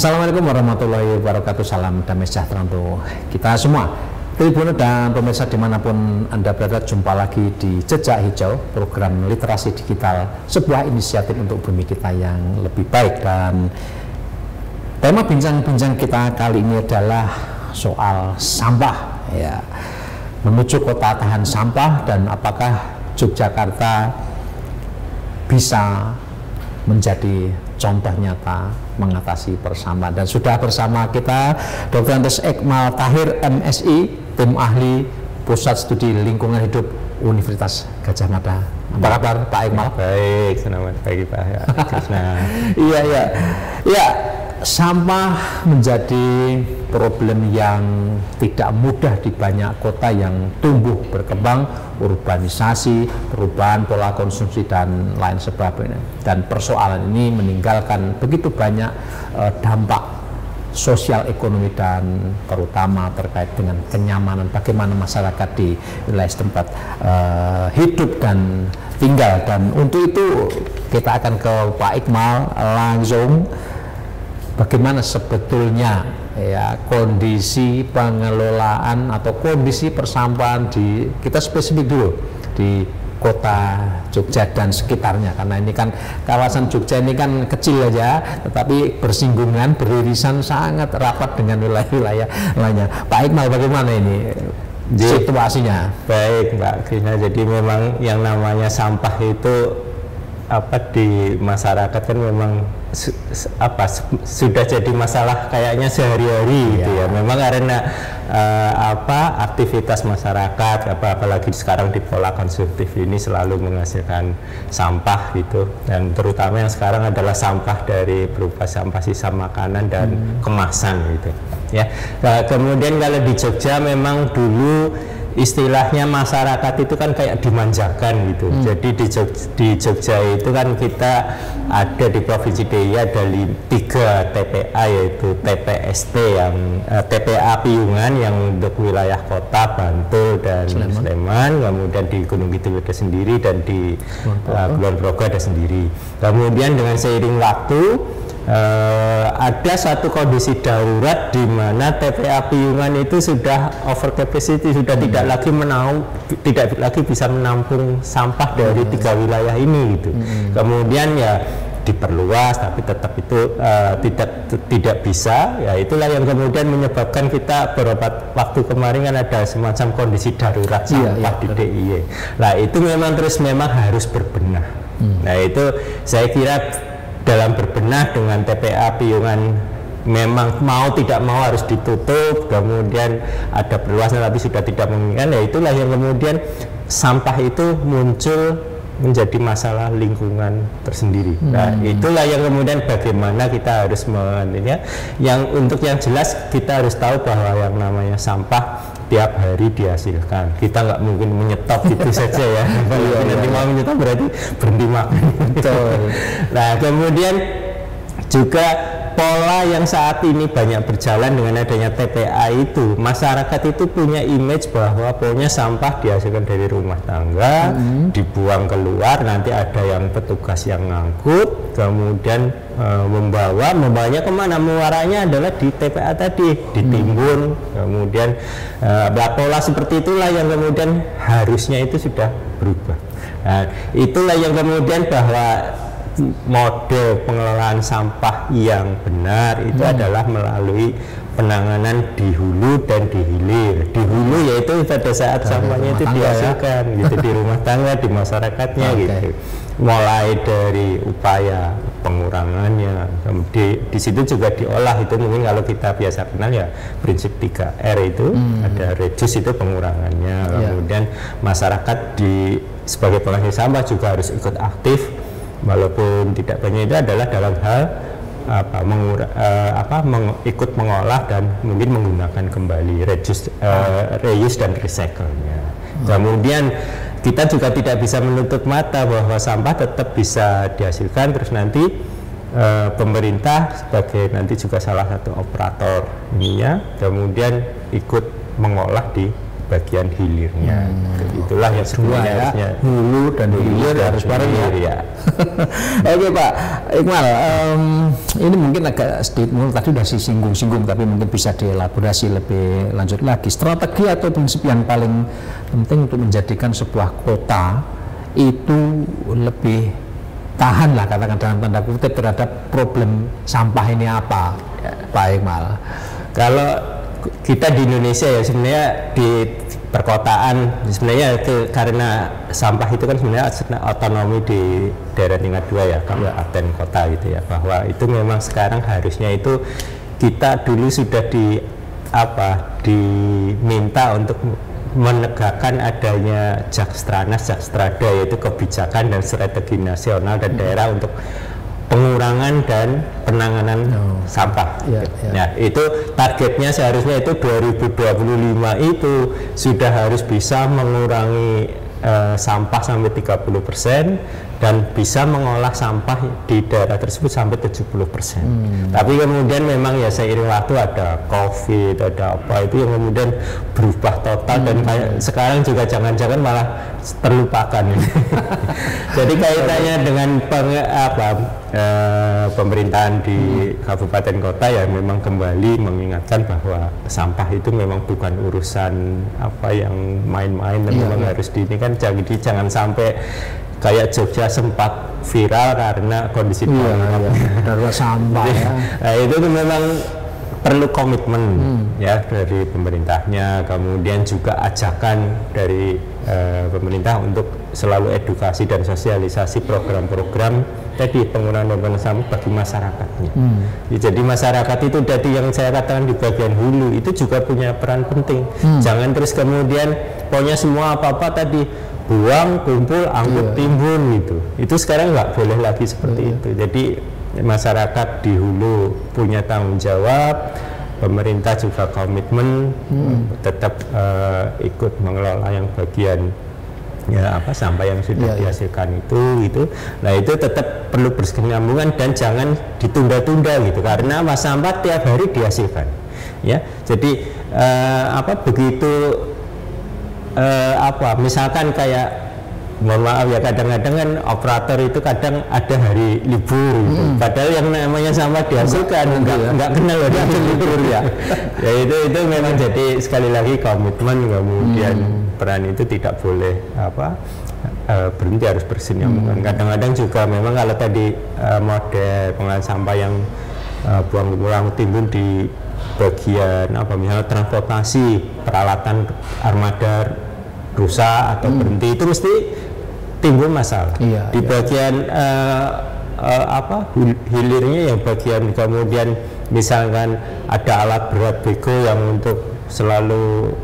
Assalamualaikum warahmatullahi wabarakatuh. Salam damai sejahtera untuk kita semua. Tribun dan pemirsa dimanapun Anda berada, jumpa lagi di Jejak Hijau, program literasi digital, sebuah inisiatif untuk bumi kita yang lebih baik. Dan tema bincang-bincang kita kali ini adalah soal sampah, ya, menuju kota tahan sampah, dan apakah Yogyakarta bisa menjadi contoh nyata mengatasi persampahan. Dan sudah bersama kita Dr. Andes Ekmal Tahir, MSI, tim ahli Pusat Studi Lingkungan Hidup Universitas Gadjah Mada. Apa kabar Pak Ekmal? Baik, selamat pagi Pak Krishna. Iya, sampah menjadi problem yang tidak mudah di banyak kota yang tumbuh berkembang, urbanisasi, perubahan pola konsumsi dan lain sebagainya. Dan persoalan ini meninggalkan begitu banyak dampak sosial ekonomi dan terutama terkait dengan kenyamanan bagaimana masyarakat di wilayah setempat hidup dan tinggal. Dan untuk itu kita akan ke Pak Ekmal langsung. Bagaimana sebetulnya ya kondisi pengelolaan atau kondisi persampahan di, kita spesifik dulu di kota Jogja dan sekitarnya, karena ini kan kawasan Jogja ini kan kecil aja tetapi bersinggungan, beririsan sangat rapat dengan wilayah-wilayah lainnya. Pak Ekmal, bagaimana ini situasinya? Baik Mbak Krishna, jadi memang yang namanya sampah itu di masyarakat kan memang sudah jadi masalah kayaknya sehari-hari gitu ya. Memang karena aktivitas masyarakat apalagi sekarang di pola konsumtif ini selalu menghasilkan sampah gitu, dan terutama yang sekarang adalah sampah dari berupa sampah sisa makanan dan kemasan gitu ya. Nah, kemudian kalau di Jogja memang dulu istilahnya masyarakat itu kan kayak dimanjakan gitu. Jadi di Jogja itu kan kita ada di Provinsi DIY ada 3 TPA, yaitu TPST yang TPA Piungan yang untuk wilayah kota Bantul dan Sleman, kemudian di Gunung Kidul ada sendiri, dan di Kulon Progo ada sendiri. Kemudian dengan seiring waktu ada satu kondisi darurat di mana TPA Piungan itu sudah over capacity, sudah tidak lagi bisa menampung sampah dari 3 wilayah ini gitu. Kemudian ya diperluas, tapi tetap itu tidak bisa. Ya itulah yang kemudian menyebabkan kita beberapa waktu kemarin kan ada semacam kondisi darurat sampah di DIY. Nah itu memang harus berbenah. Nah itu saya kira dalam berbenah dengan TPA Piungan memang mau tidak mau harus ditutup, kemudian ada perluasan tapi sudah tidak memungkinkan. Ya itulah yang kemudian sampah itu muncul menjadi masalah lingkungan tersendiri. Nah itulah yang kemudian bagaimana kita harus mengenalinya. Yang jelas kita harus tahu bahwa yang namanya sampah tiap hari dihasilkan. Kita nggak mungkin menyetop itu saja ya. Kalau nanti mau menyetop berarti berhenti makan. Nah kemudian juga pola yang saat ini banyak berjalan dengan adanya TPA itu, masyarakat itu punya image bahwa pokoknya sampah dihasilkan dari rumah tangga, dibuang keluar, nanti ada yang petugas yang ngangkut, kemudian membawanya kemana, muaranya adalah di TPA tadi, ditimbun, kemudian pola seperti itulah yang kemudian harusnya itu sudah berubah. Nah, itulah yang kemudian bahwa model pengelolaan sampah yang benar itu adalah melalui penanganan di hulu dan di hilir. Di hulu yaitu pada saat sampahnya itu dihasilkan gitu di rumah tangga, di masyarakatnya gitu. Mulai dari upaya pengurangannya, di situ juga diolah. Itu mungkin kalau kita biasa kenal ya prinsip 3R itu, ada reduce itu pengurangannya, kemudian masyarakat sebagai penghasil sampah juga harus ikut aktif, walaupun tidak banyak, itu adalah dalam hal ikut mengolah dan mungkin menggunakan kembali, reuse dan recycle-nya. Kemudian kita juga tidak bisa menutup mata bahwa sampah tetap bisa dihasilkan, terus nanti pemerintah sebagai nanti juga salah satu operator ininya kemudian ikut mengolah di bagian hilirnya. Itulah yang sebenarnya harusnya hulu dan hilir harus bareng ya. Oke Pak Iqmal, ini mungkin agak sedikit tadi sudah disinggung-singgung, tapi mungkin bisa dielaborasi lebih lanjut lagi. Strategi atau prinsip yang paling penting untuk menjadikan sebuah kota itu lebih tahan lah, katakan dalam tanda kutip, terhadap problem sampah ini apa, Pak Iqmal? Kalau kita di Indonesia ya sebenarnya di perkotaan sebenarnya itu karena sampah itu kan sebenarnya otonomi di daerah tingkat 2 ya, kabupaten kota gitu ya, bahwa itu memang sekarang harusnya itu kita dulu sudah diminta untuk menegakkan adanya Jakstrada, yaitu kebijakan dan strategi nasional dan daerah untuk pengurangan dan penanganan sampah. Nah, itu targetnya seharusnya itu 2025 itu sudah harus bisa mengurangi sampah sampai 30% dan bisa mengolah sampah di daerah tersebut sampai 70%. Tapi kemudian memang ya seiring waktu ada COVID, ada apa itu yang kemudian berubah total dan kayak sekarang juga jangan-jangan malah terlupakan. Jadi kaitannya dengan pemerintahan di kabupaten kota ya memang kembali mengingatkan bahwa sampah itu memang bukan urusan yang main-main dan memang harus ini kan, jadi jangan sampai kayak Jogja sempat viral karena kondisi darurat sampah ya. Nah, itu memang perlu komitmen ya dari pemerintahnya, kemudian juga ajakan dari pemerintah untuk selalu edukasi dan sosialisasi program-program tadi pengurangan sampah bagi masyarakatnya. Jadi masyarakat itu tadi yang saya katakan di bagian hulu itu juga punya peran penting. Jangan terus kemudian pokoknya semua apa-apa tadi buang, kumpul, angkut, timbun gitu. Itu sekarang nggak boleh lagi seperti itu. Jadi masyarakat di hulu punya tanggung jawab, pemerintah juga komitmen tetap ikut mengelola yang bagian sampah yang sudah dihasilkan itu gitu. Nah, itu tetap perlu berkesinambungan dan jangan ditunda-tunda gitu, karena sampah tiap hari dihasilkan ya. Jadi begitu misalkan kayak mohon maaf ya, kadang-kadang kan operator itu kadang ada hari libur gitu. Padahal yang namanya sampah dihasilkan nggak kenal ada libur ya. Ya itu memang jadi sekali lagi komitmen, kemudian peran itu tidak boleh berhenti, harus berkesinambungan. Kadang-kadang juga memang kalau tadi model pengolahan sampah yang buang timbun di bagian misalnya transportasi, peralatan armada rusak atau berhenti, itu mesti timbul masalah. Di bagian hilirnya yang bagian kemudian misalkan ada alat berat bego yang untuk selalu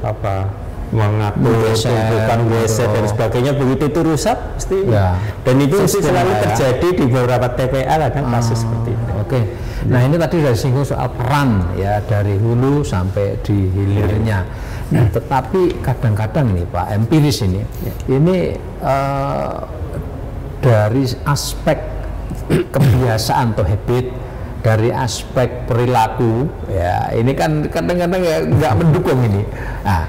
mengatur tumpukan WC dan sebagainya, begitu itu rusak pasti dan itu mesti selalu terjadi di beberapa TPA kadang kasus seperti itu. Oke. Nah, ini tadi sudah disinggung soal peran ya dari hulu sampai di hilirnya. Nah, tetapi kadang-kadang nih Pak, empiris ini dari aspek kebiasaan atau habit, dari aspek perilaku ya, ini kan kadang-kadang ya nggak mendukung ini. Nah,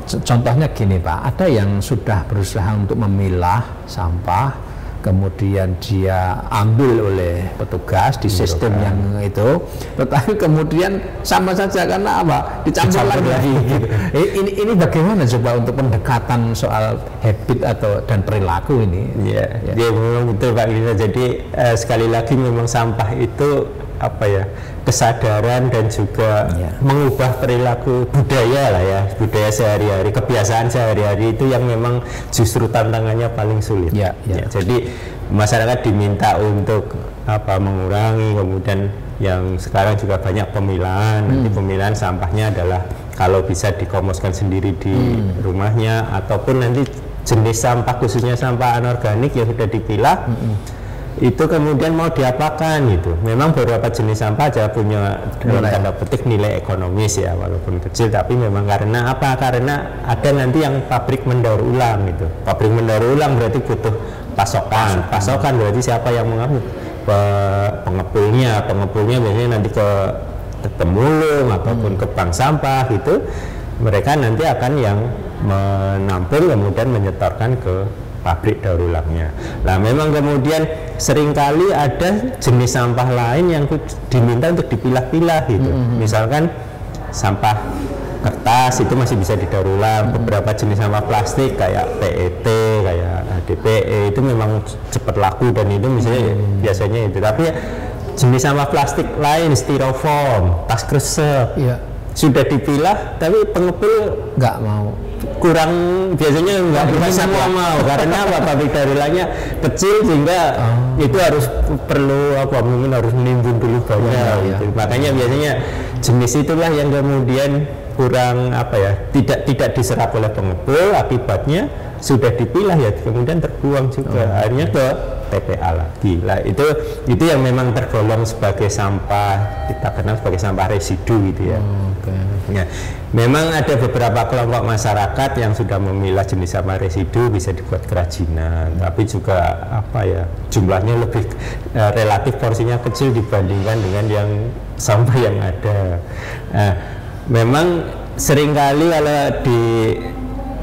contohnya gini Pak, ada yang sudah berusaha untuk memilah sampah, kemudian dia ambil oleh petugas di sistem yang itu, tetapi kemudian sama saja karena dicampur lagi gitu. Ini bagaimana coba untuk pendekatan soal habit dan perilaku ini? Ya memang betul Pak Lina. Jadi sekali lagi memang sampah itu kesadaran dan juga mengubah perilaku budaya lah ya, budaya sehari-hari, kebiasaan sehari-hari itu yang memang justru tantangannya paling sulit. Jadi masyarakat diminta untuk mengurangi, kemudian yang sekarang juga banyak pemilahan. Nanti pemilahan sampahnya adalah kalau bisa dikomposkan sendiri di rumahnya, ataupun nanti jenis sampah khususnya sampah anorganik yang sudah dipilah itu kemudian mau diapakan gitu. Memang beberapa jenis sampah aja punya dalam tanda petik nilai ekonomis ya, walaupun kecil, tapi memang karena karena ada nanti yang pabrik mendaur ulang gitu. Pabrik mendaur ulang berarti butuh pasokan berarti siapa yang mengambil? Pengepulnya biasanya nanti ke temulung ataupun ke bank sampah gitu. mereka nanti akan yang menampung kemudian menyetorkan ke pabrik daur ulangnya. Nah, memang kemudian seringkali ada jenis sampah lain yang diminta untuk dipilah-pilah gitu. Misalkan sampah kertas itu masih bisa didaur ulang, beberapa jenis sampah plastik kayak PET, kayak HDPE itu memang cepat laku dan itu misalnya biasanya itu. Tapi jenis sampah plastik lain, styrofoam, tas kresek, sudah dipilah tapi pengepul nggak mau, kurang, biasanya nggak semua mau karena apa, pabrik daur ulangnya kecil sehingga itu harus perlu apa, mungkin harus menimbun dulu banyak gitu. Makanya biasanya jenis itulah yang kemudian kurang apa ya, tidak diserap oleh pengepul, akibatnya sudah dipilah ya kemudian terbuang juga, akhirnya ke TPA lagi. Lah itu yang memang tergolong sebagai sampah, kita kenal sebagai sampah residu gitu ya. Ya, memang ada beberapa kelompok masyarakat yang sudah memilah jenis sampah residu bisa dibuat kerajinan, tapi juga apa ya, jumlahnya lebih relatif porsinya kecil dibandingkan dengan yang sampah yang ada. Memang seringkali kalau di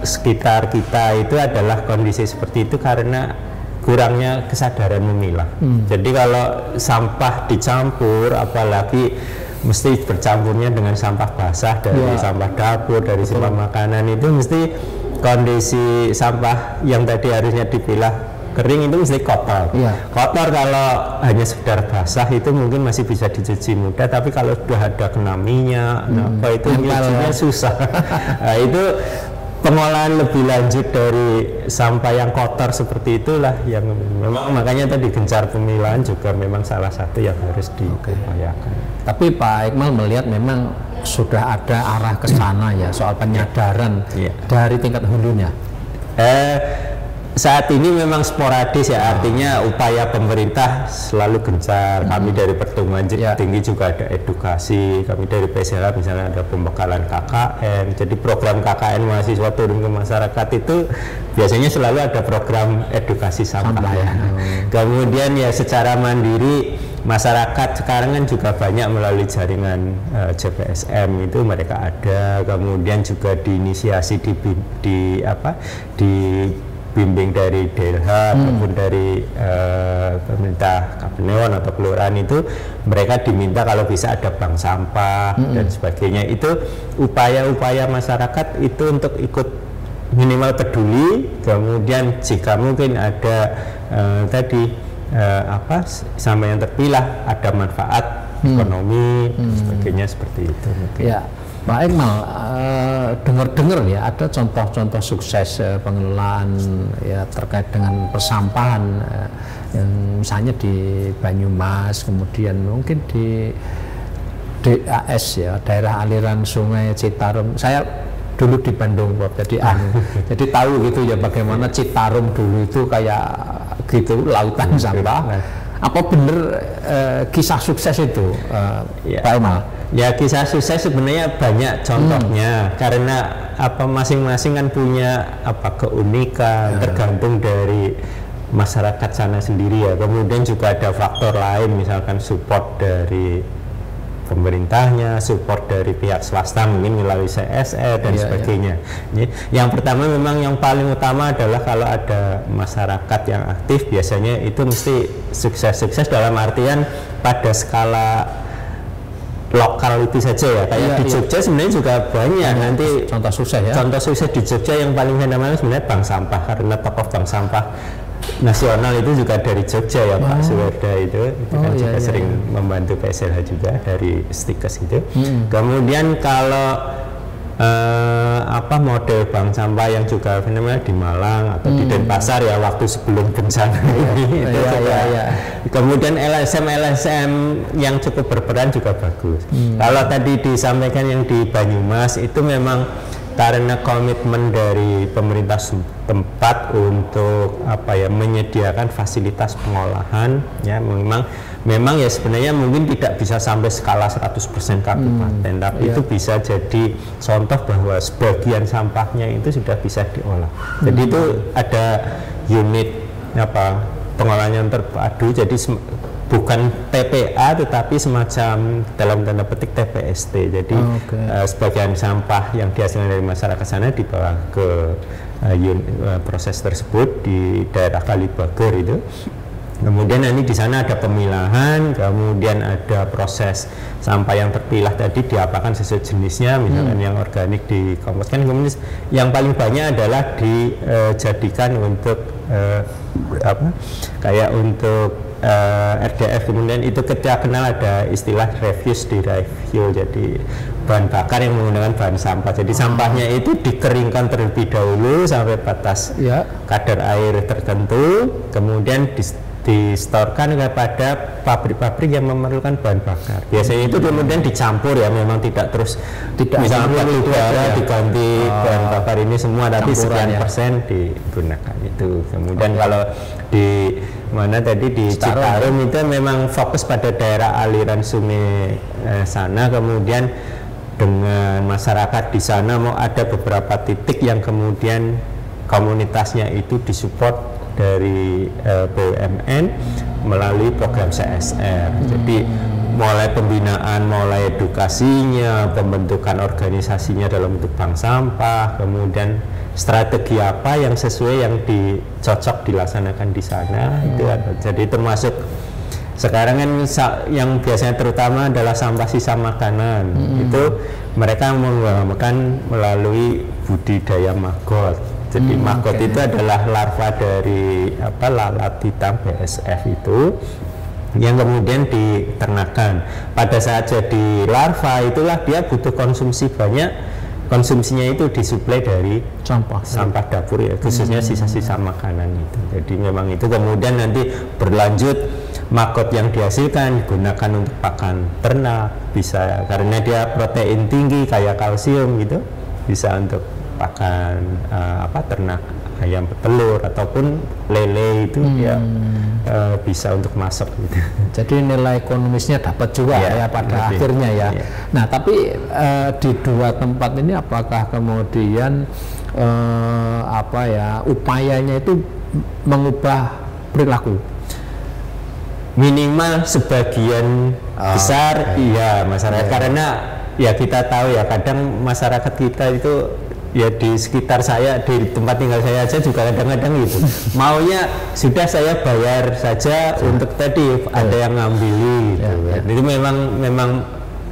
sekitar kita itu adalah kondisi seperti itu karena kurangnya kesadaran memilah. Jadi kalau sampah dicampur, apalagi mesti bercampurnya dengan sampah basah dari sampah dapur, dari sampah makanan, itu mesti kondisi sampah yang tadi harusnya dipilah kering itu mesti kotor. Kotor kalau hanya sekedar basah itu mungkin masih bisa dicuci mudah, tapi kalau sudah ada kena minyak, apa itu nyucinya susah. Nah, itu pengolahan lebih lanjut dari sampah yang kotor seperti itulah yang memang makanya tadi gencar pemilahan juga memang salah satu yang harus diupayakan. Tapi Pak Iqmal melihat memang sudah ada arah ke sana ya soal penyadaran dari tingkat hulunya. Saat ini memang sporadis ya, artinya upaya pemerintah selalu gencar. Kami dari Pertumbuhan Tinggi juga ada edukasi, kami dari PSLH misalnya ada pembekalan KKN. Jadi program KKN mahasiswa turun ke masyarakat itu biasanya selalu ada program edukasi sampah ya. Kemudian ya secara mandiri masyarakat sekarang kan juga banyak melalui jaringan JPSM itu mereka ada, kemudian juga diinisiasi bimbing dari DLH ataupun dari pemerintah Kabupaten atau kelurahan itu mereka diminta kalau bisa ada bank sampah dan sebagainya. Itu upaya-upaya masyarakat itu untuk ikut minimal peduli, kemudian jika mungkin ada sampah yang terpilah ada manfaat ekonomi sebagainya seperti itu mungkin. Ya. Pak Iqmal, dengar-dengar ya ada contoh-contoh sukses pengelolaan ya terkait dengan persampahan yang misalnya di Banyumas, kemudian mungkin di DAS ya, daerah aliran Sungai Citarum. Saya dulu di Bandung, Bob, jadi jadi tahu gitu ya bagaimana Citarum dulu itu kayak gitu lautan sampah. Apa benar kisah sukses itu, Pak Iqmal? Ya, kisah sukses sebenarnya banyak contohnya karena apa masing-masing kan punya apa keunikan tergantung dari masyarakat sana sendiri ya. Kemudian juga ada faktor lain, misalkan support dari pemerintahnya, support dari pihak swasta mungkin melalui CSR dan sebagainya. Yang pertama memang yang paling utama adalah kalau ada masyarakat yang aktif, biasanya itu mesti sukses dalam artian pada skala lokal itu saja ya, kayak di Jogja sebenarnya juga banyak nanti contoh sukses ya. Contoh sukses di Jogja yang paling fenomenal sebenarnya bank sampah, karena tokoh bank sampah nasional itu juga dari Jogja ya, Pak Suwerda itu kan juga sering membantu PSLH juga dari Stikes itu. Kemudian kalau model bank sampah yang juga fenomenal di Malang atau di Denpasar ya waktu sebelum bencana ini itu kemudian LSM yang cukup berperan juga bagus. Kalau tadi disampaikan yang di Banyumas itu memang karena komitmen dari pemerintah tempat untuk menyediakan fasilitas pengolahan ya, memang ya sebenarnya mungkin tidak bisa sampai skala 100% kabupaten, tapi itu bisa jadi contoh bahwa sebagian sampahnya itu sudah bisa diolah. Jadi itu ada unit pengolahan yang terpadu, jadi bukan TPA tetapi semacam dalam tanda petik TPST. Jadi sebagian sampah yang dihasilkan dari masyarakat sana dibawa ke proses tersebut di daerah Kalibager itu. Kemudian nanti di sana ada pemilahan, kemudian ada proses sampah yang terpilah tadi diapakan sesuai jenisnya, misalkan yang organik dikompostkan, kemudian yang paling banyak adalah dijadikan untuk kayak untuk RDF. Kemudian itu kita kenal ada istilah refuse derived fuel, jadi bahan bakar yang menggunakan bahan sampah. Jadi sampahnya itu dikeringkan terlebih dahulu sampai batas kadar air tertentu, kemudian distorkan kepada pabrik-pabrik yang memerlukan bahan bakar. Biasanya itu kemudian dicampur ya, memang tidak misalnya diganti bahan bakar ini semua, tapi sekian persen digunakan itu. Kemudian kalau di mana tadi di Citarum itu memang fokus pada daerah aliran sungai sana, kemudian dengan masyarakat di sana mau ada beberapa titik yang kemudian komunitasnya itu disupport dari BUMN melalui program CSR. Jadi mulai pembinaan, mulai edukasinya, pembentukan organisasinya dalam bentuk bank sampah, kemudian strategi apa yang sesuai yang dicocok dilaksanakan di sana itu ada. Jadi termasuk sekarang kan yang biasanya terutama adalah sampah sisa makanan, itu mereka mengembangkan melalui budidaya maggot. Jadi maggot itu adalah larva dari lalat hitam BSF itu yang kemudian diternakan. Pada saat jadi larva itulah dia butuh konsumsi banyak, konsumsinya itu disuplai dari sampah dapur ya, khususnya sisa-sisa makanan itu. Jadi memang itu kemudian nanti berlanjut, maggot yang dihasilkan digunakan untuk pakan ternak, bisa karena dia protein tinggi kayak kalsium gitu, bisa untuk pakan ternak ayam petelur ataupun lele itu dia bisa untuk masak gitu. Jadi nilai ekonomisnya dapat juga ya pada akhirnya ya. Nah tapi di dua tempat ini apakah kemudian upayanya itu mengubah perilaku? Minimal sebagian besar iya masyarakat, karena ya kita tahu ya kadang masyarakat kita itu ya di sekitar saya, di tempat tinggal saya aja juga kadang-kadang gitu maunya sudah saya bayar saja untuk tadi ada yang ngambil gitu. Itu memang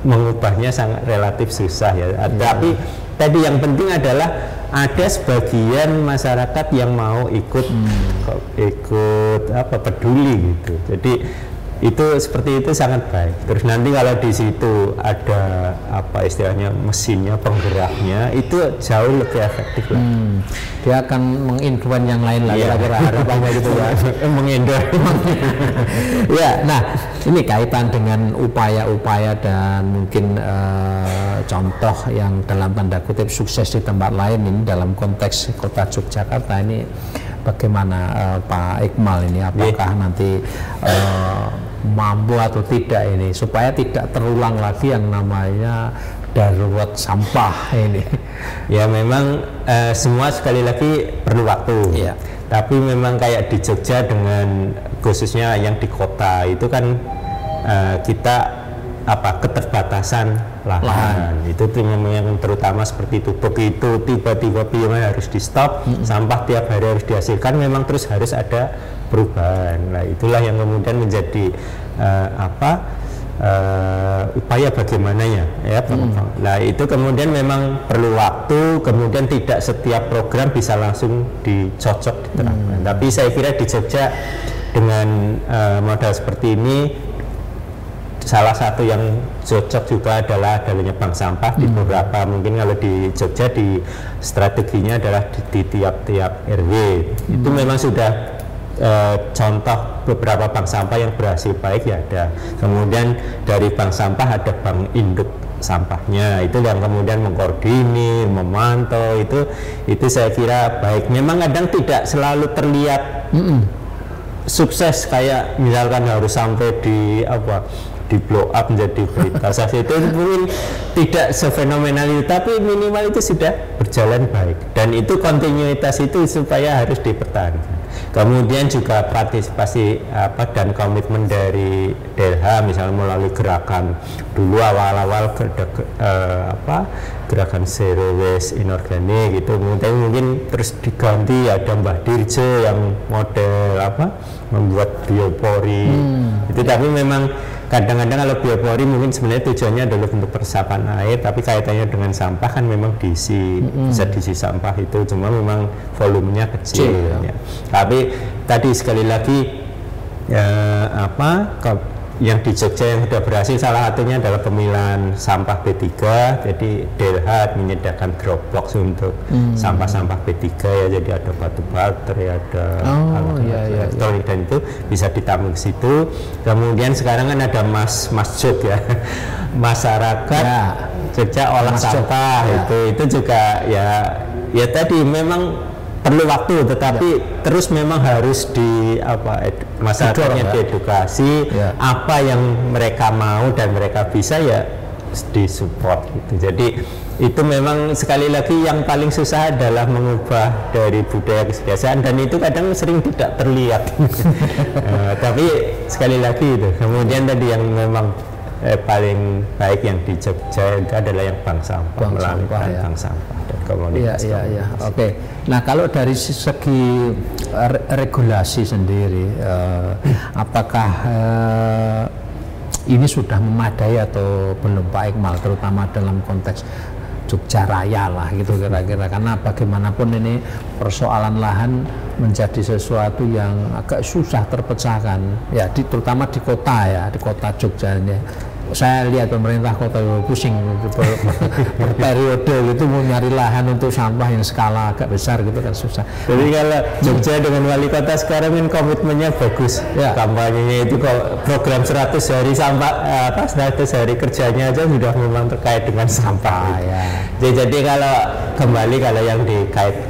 mengubahnya sangat relatif susah ya. Tapi tadi yang penting adalah ada sebagian masyarakat yang mau ikut peduli gitu. Jadi itu seperti itu sangat baik. Terus nanti kalau di situ ada istilahnya mesinnya, penggeraknya itu jauh lebih efektif lah. Dia akan menginfluence yang lain lah kira-kira harapannya gitu ya. Ya, nah ini kaitan dengan upaya-upaya dan mungkin contoh yang dalam tanda kutip sukses di tempat lain ini dalam konteks kota Yogyakarta ini bagaimana Pak Iqmal ini, apakah nanti mampu atau tidak ini supaya tidak terulang lagi yang namanya darurat sampah ini? Ya memang semua sekali lagi perlu waktu. Tapi memang kayak di Jogja dengan khususnya yang di kota itu kan kita keterbatasan lahan. Itu yang terutama seperti itu. Begitu tiba-tiba harus di stop, sampah tiap hari harus dihasilkan, memang terus harus ada perubahan. Nah itulah yang kemudian menjadi upaya bagaimananya ya. Nah itu kemudian memang perlu waktu, kemudian tidak setiap program bisa langsung dicocok diterapkan. Tapi saya kira di Jogja dengan modal seperti ini, salah satu yang cocok juga adalah adanya bank sampah di beberapa, mungkin kalau di Jogja di strateginya adalah di tiap-tiap RW. Itu memang sudah contoh beberapa bank sampah yang berhasil baik ya ada. Kemudian dari bank sampah ada bank induk sampahnya, itu yang kemudian mengkoordinir, memantau, itu saya kira baik. Memang kadang tidak selalu terlihat sukses kayak misalkan harus sampai di di blow up menjadi berita hoax itu mungkin tidak sefenomenal itu, tapi minimal itu sudah berjalan baik, dan itu kontinuitas itu supaya harus dipertahankan. Kemudian juga partisipasi dan komitmen dari DLH, misalnya melalui gerakan dulu awal-awal gerakan zero waste inorganik gitu, mungkin terus diganti ada Mbah Dirje yang model membuat biopori itu, tapi memang kadang-kadang kalau biopori mungkin sebenarnya tujuannya adalah untuk peresapan air, tapi kaitannya dengan sampah kan memang diisi, bisa diisi sampah itu, cuma memang volumenya kecil ya. Tapi tadi sekali lagi yang di Jogja yang sudah berhasil salah satunya adalah pemilahan sampah B3, jadi DLH menyediakan drop box untuk sampah-sampah B3 ya, jadi ada batu baterai, ada elektronik dan itu bisa ditampung ke situ. Kemudian sekarang kan ada Mas Jog ya, masyarakat Jogja olah sampah itu juga ya tadi memang perlu waktu, tetapi terus memang harus masyarakatnya diedukasi apa yang mereka mau dan mereka bisa ya disupport gitu. Jadi itu memang sekali lagi yang paling susah adalah mengubah dari budaya kebiasaan, dan itu kadang sering tidak terlihat. Tapi sekali lagi itu kemudian tadi yang memang paling baik yang di Jogja itu adalah yang bank sampah, melalui bank sampah dan komunitas. Oke. Nah, kalau dari segi regulasi sendiri, apakah ini sudah memadai atau belum Pak Iqmal, terutama dalam konteks Jogja Raya lah gitu kira-kira, karena bagaimanapun ini persoalan lahan menjadi sesuatu yang agak susah terpecahkan ya, terutama di kota Jogja ini. Saya lihat pemerintah kota pusing berperiode gitu mau nyari lahan untuk sampah yang skala agak besar gitu kan susah. Jadi kalau Jogja dengan wali kota sekarang kan komitmennya bagus ya, kampanyenya itu kalau program 100 hari sampah 100 hari kerjanya aja sudah memang terkait dengan sampah ya. Jadi kalau kembali kalau yang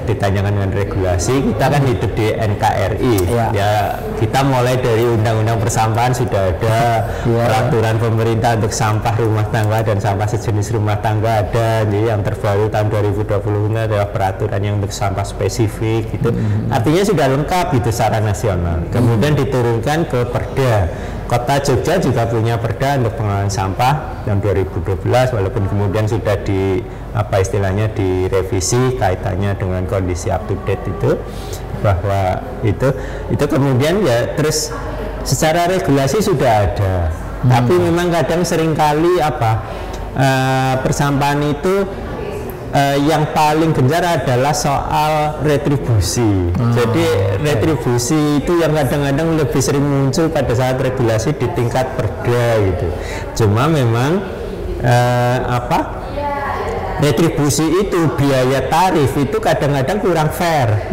ditanyakan dengan regulasi, kita kan hidup di NKRI ya, kita mulai dari undang-undang persampahan sudah ada peraturan pemerintah untuk sampah rumah tangga dan sampah sejenis rumah tangga ada. Jadi yang terbaru tahun 2020 ini adalah peraturan yang untuk sampah spesifik gitu. Artinya sudah lengkap gitu secara nasional. Kemudian diturunkan ke Perda. Kota Jogja juga punya perda untuk pengelolaan sampah tahun 2012, walaupun kemudian sudah istilahnya direvisi kaitannya dengan kondisi up to date itu, bahwa itu kemudian ya terus secara regulasi sudah ada. Tapi memang kadang seringkali persampahan itu yang paling gencar adalah soal retribusi. Jadi retribusi itu yang kadang-kadang lebih sering muncul pada saat regulasi di tingkat perda gitu. Cuma memang retribusi itu biaya tarif itu kadang-kadang kurang fair.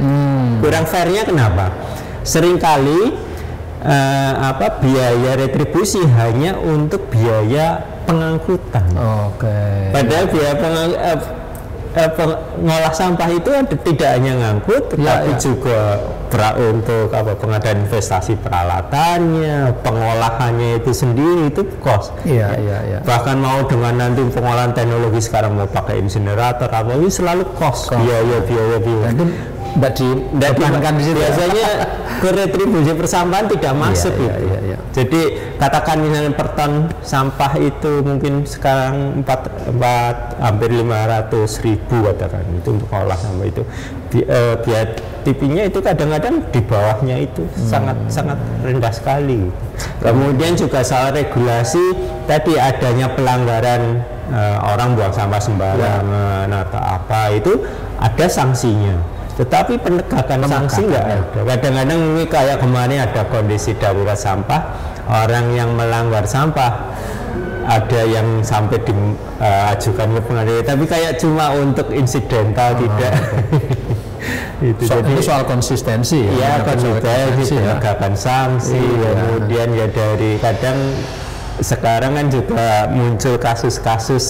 Kurang fairnya kenapa? Seringkali biaya retribusi hanya untuk biaya pengangkutan. Padahal biaya pengolah sampah itu tidak hanya ngangkut, tetapi juga untuk pengadaan investasi peralatannya, pengolahannya itu sendiri itu cost. Bahkan mau dengan nanti pengolahan teknologi sekarang mau pakai insinerator ini selalu cost, biaya. Dibebankan di situ. Biasanya ke retribusi persampahan tidak masuk Jadi katakan misalnya per ton sampah itu mungkin sekarang hampir 500.000 katakan itu untuk olah sampah itu. Biaya tipinya itu kadang-kadang di bawahnya itu sangat rendah sekali. Kemudian juga soal regulasi tadi, adanya pelanggaran orang buang sampah sembarangan atau apa itu ada sanksinya. Tetapi penegakan sanksi nggak ada. Kadang-kadang ini kayak kemarin ada kondisi darurat sampah, orang yang melanggar sampah ada yang sampai diajukan ke pengadilan, tapi kayak cuma untuk insidental tidak. Jadi soal konsistensi konsistensi, penegakan sanksi. Kemudian ya dari kadang sekarang kan juga muncul kasus-kasus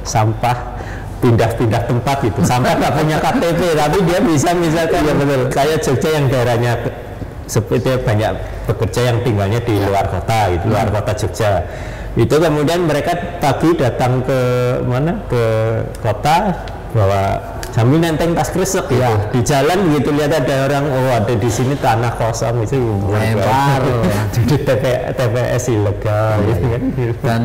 sampah pindah-pindah tempat gitu, sampai nggak punya KTP tapi dia bisa misalkan kayak Jogja yang daerahnya seperti banyak pekerja yang tinggalnya di luar kota, gitu, luar kota Jogja. Itu kemudian mereka pagi datang ke mana, ke kota, bawa sambil nenteng tas kresek gitu. Di jalan begitu lihat ada orang, oh ada di sini tanah kosong itu lempar jadi TPS ilegal gitu kan. Dan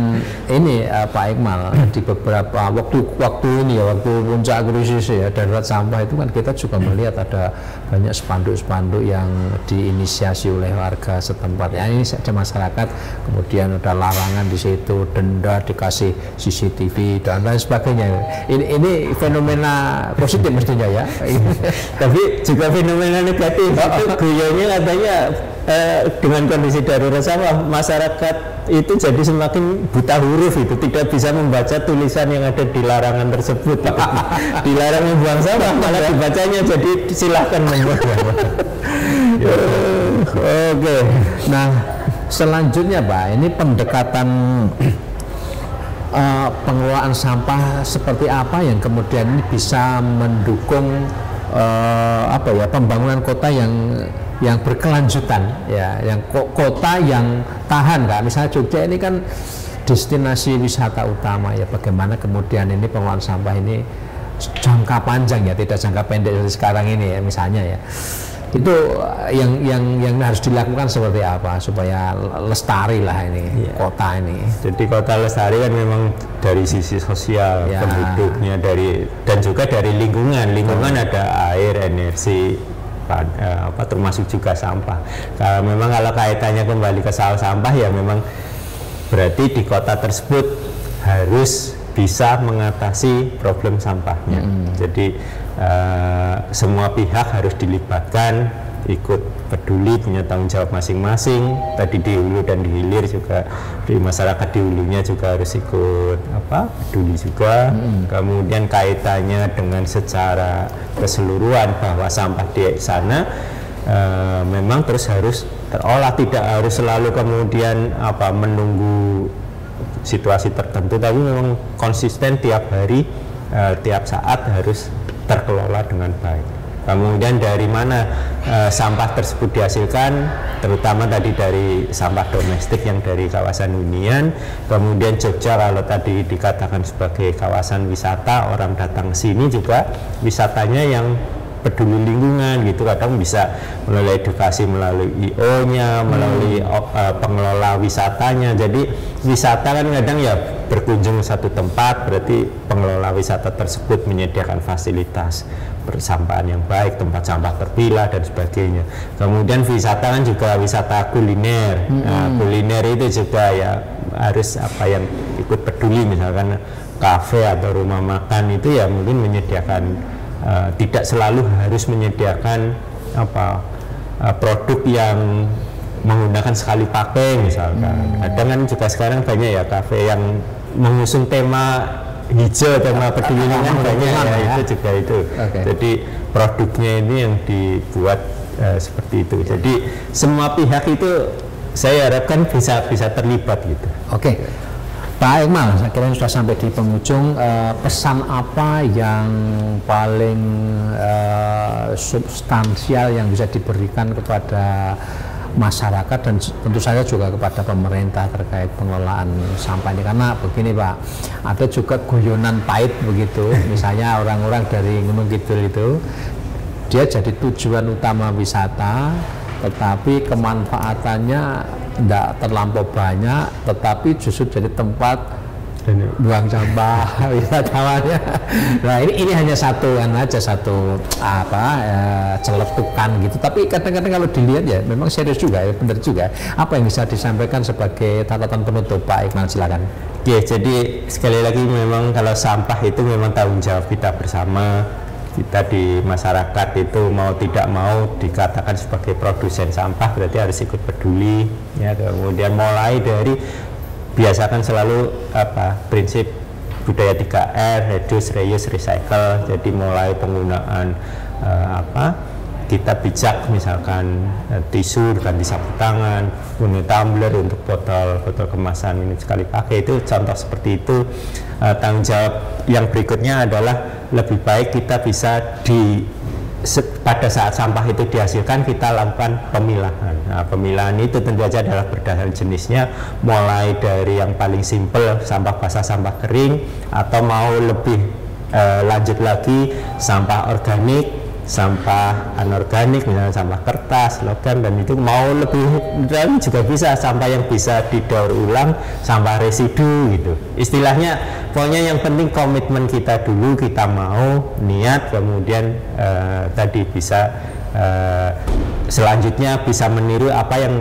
ini Pak Iqmal, di beberapa waktu ini ya, waktu puncak krisis ya darurat sampah itu kan kita juga melihat ada banyak spanduk-spanduk yang diinisiasi oleh warga setempat ya, ini ada masyarakat, kemudian ada larangan di situ, denda, dikasih CCTV dan lain sebagainya. Ini fenomena positif mestinya ya. Tapi juga fenomena negatif itu guyonya katanya dengan kondisi darurat sampah masyarakat itu jadi semakin buta huruf, itu tidak bisa membaca tulisan yang ada di larangan tersebut. Dilarang membuang sampah malah dibacanya, jadi silahkan membuang. Oke. Nah, selanjutnya Pak, ini pendekatan pengelolaan sampah seperti apa yang kemudian ini bisa mendukung pembangunan kota yang berkelanjutan ya, yang kota yang tahan kan. Misalnya Jogja ini kan destinasi wisata utama ya, bagaimana kemudian ini pengelolaan sampah ini jangka panjang ya, tidak jangka pendek seperti sekarang ini ya misalnya ya. Itu yang harus dilakukan seperti apa supaya lestari lah ini kota ini. Jadi kota lestari kan memang dari sisi sosial penduduknya, dan juga dari lingkungan ada air, energi, termasuk juga sampah. Memang kalau kaitannya kembali ke soal sampah ya memang berarti di kota tersebut harus bisa mengatasi problem sampahnya. Jadi semua pihak harus dilibatkan, ikut peduli, punya tanggung jawab masing-masing. Tadi di hulu dan di hilir juga, di masyarakat di hulunya juga harus ikut peduli juga. Kemudian kaitannya dengan secara keseluruhan bahwa sampah di sana memang terus harus terolah, tidak harus selalu kemudian menunggu situasi tertentu, tapi memang konsisten tiap hari, tiap saat harus terkelola dengan baik. Kemudian dari mana sampah tersebut dihasilkan, terutama tadi dari sampah domestik yang dari kawasan hunian. Kemudian Jogja kalau tadi dikatakan sebagai kawasan wisata, orang datang sini juga wisatanya yang peduli lingkungan gitu, kadang bisa melalui edukasi, melalui IO-nya, melalui pengelola wisatanya. Jadi wisata kan kadang ya berkunjung satu tempat, berarti pengelola wisata tersebut menyediakan fasilitas persampahan yang baik, tempat sampah terpilah dan sebagainya. Kemudian wisata kan juga wisata kuliner. Nah, kuliner itu juga ya harus yang ikut peduli, misalkan kafe atau rumah makan itu ya mungkin menyediakan tidak selalu harus menyediakan produk yang menggunakan sekali pakai misalkan. Kadang kan juga sekarang banyak ya kafe yang mengusung tema hijau, tema peduli lingkungan banyak ya, itu juga itu. Jadi produknya ini yang dibuat seperti itu. Jadi semua pihak itu saya harapkan bisa terlibat gitu. Oke. Pak Iqmal, saya kira sudah sampai di penghujung. Pesan apa yang paling substansial yang bisa diberikan kepada masyarakat dan tentu saja juga kepada pemerintah terkait pengelolaan sampah ini? Karena begini Pak, ada juga guyonan pahit begitu, misalnya orang-orang dari Gunung Kidul itu dia jadi tujuan utama wisata, tetapi kemanfaatannya tidak terlampau banyak, tetapi justru jadi tempat buang sampah wisatawannya. Nah ini hanya satu celetukan gitu, tapi kadang-kadang kalau dilihat ya memang serius juga ya, benar juga. Apa yang bisa disampaikan sebagai catatan penutup Pak Iqmal, silakan. Ya, jadi sekali lagi memang kalau sampah itu memang tanggung jawab kita bersama. Kita di masyarakat itu mau tidak mau dikatakan sebagai produsen sampah, berarti harus ikut peduli ya. Kemudian mulai dari biasakan selalu prinsip budaya 3R, reduce, reuse, recycle. Jadi mulai penggunaan kita bijak, misalkan tisu ganti sapu tangan, guna tumbler untuk botol kemasan minum sekali pakai, itu contoh seperti itu. Tanggung jawab yang berikutnya adalah lebih baik kita bisa pada saat sampah itu dihasilkan kita lakukan pemilahan. Nah, pemilahan itu tentu saja adalah berdasarkan jenisnya, mulai dari yang paling simpel sampah basah, sampah kering, atau mau lebih lanjut lagi sampah organik, sampah anorganik, misalnya sampah kertas, logam, dan itu mau lebih dalam juga bisa sampah yang bisa didaur ulang, sampah residu gitu. Istilahnya pokoknya yang penting komitmen kita dulu, kita mau niat, kemudian tadi bisa selanjutnya bisa meniru apa yang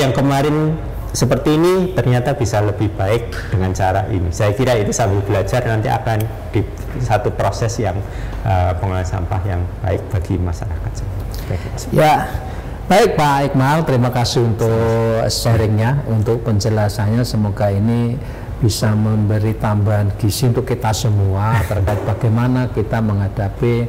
yang kemarin seperti ini ternyata bisa lebih baik dengan cara ini. Saya kira itu sambil belajar nanti akan di satu proses yang pengolahan sampah yang baik bagi masyarakat. Ya, baik Pak Iqmal, terima kasih untuk sharingnya, untuk penjelasannya. Semoga ini bisa memberi tambahan gizi untuk kita semua terkait bagaimana kita menghadapi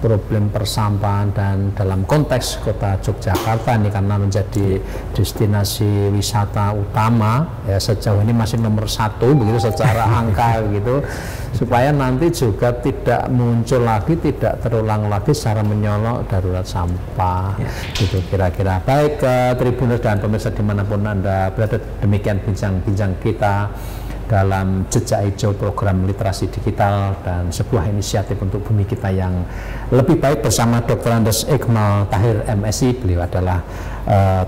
problem persampahan, dan dalam konteks kota Yogyakarta ini karena menjadi destinasi wisata utama ya, sejauh ini masih nomor 1 begitu secara angka gitu, supaya nanti juga tidak muncul lagi, tidak terulang lagi secara menyolok darurat sampah gitu kira-kira. Baik Tribuners dan pemirsa dimanapun Anda berada, demikian bincang-bincang kita dalam Jejak Hijau, program literasi digital dan sebuah inisiatif untuk bumi kita yang lebih baik bersama Dr. Andes Iqmal Tahir MSI. Beliau adalah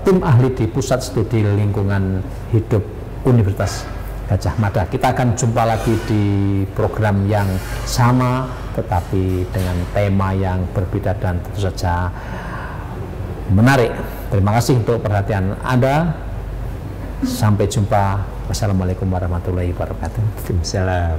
tim ahli di Pusat Studi Lingkungan Hidup Universitas Gadjah Mada. Kita akan jumpa lagi di program yang sama tetapi dengan tema yang berbeda dan tentu saja menarik. Terima kasih untuk perhatian Anda. Sampai jumpa. Wassalamualaikum warahmatullahi wabarakatuh. Waalaikumsalam.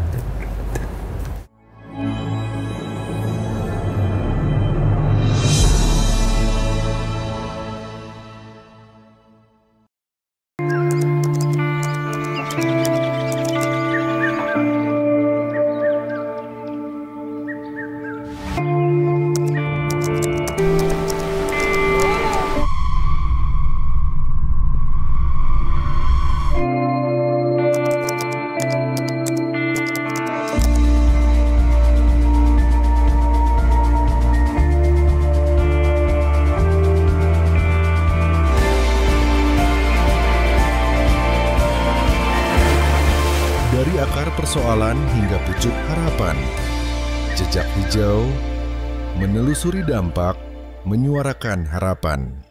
Dari akar persoalan hingga pucuk harapan, Jejak Hijau menelusuri dampak, menyuarakan harapan.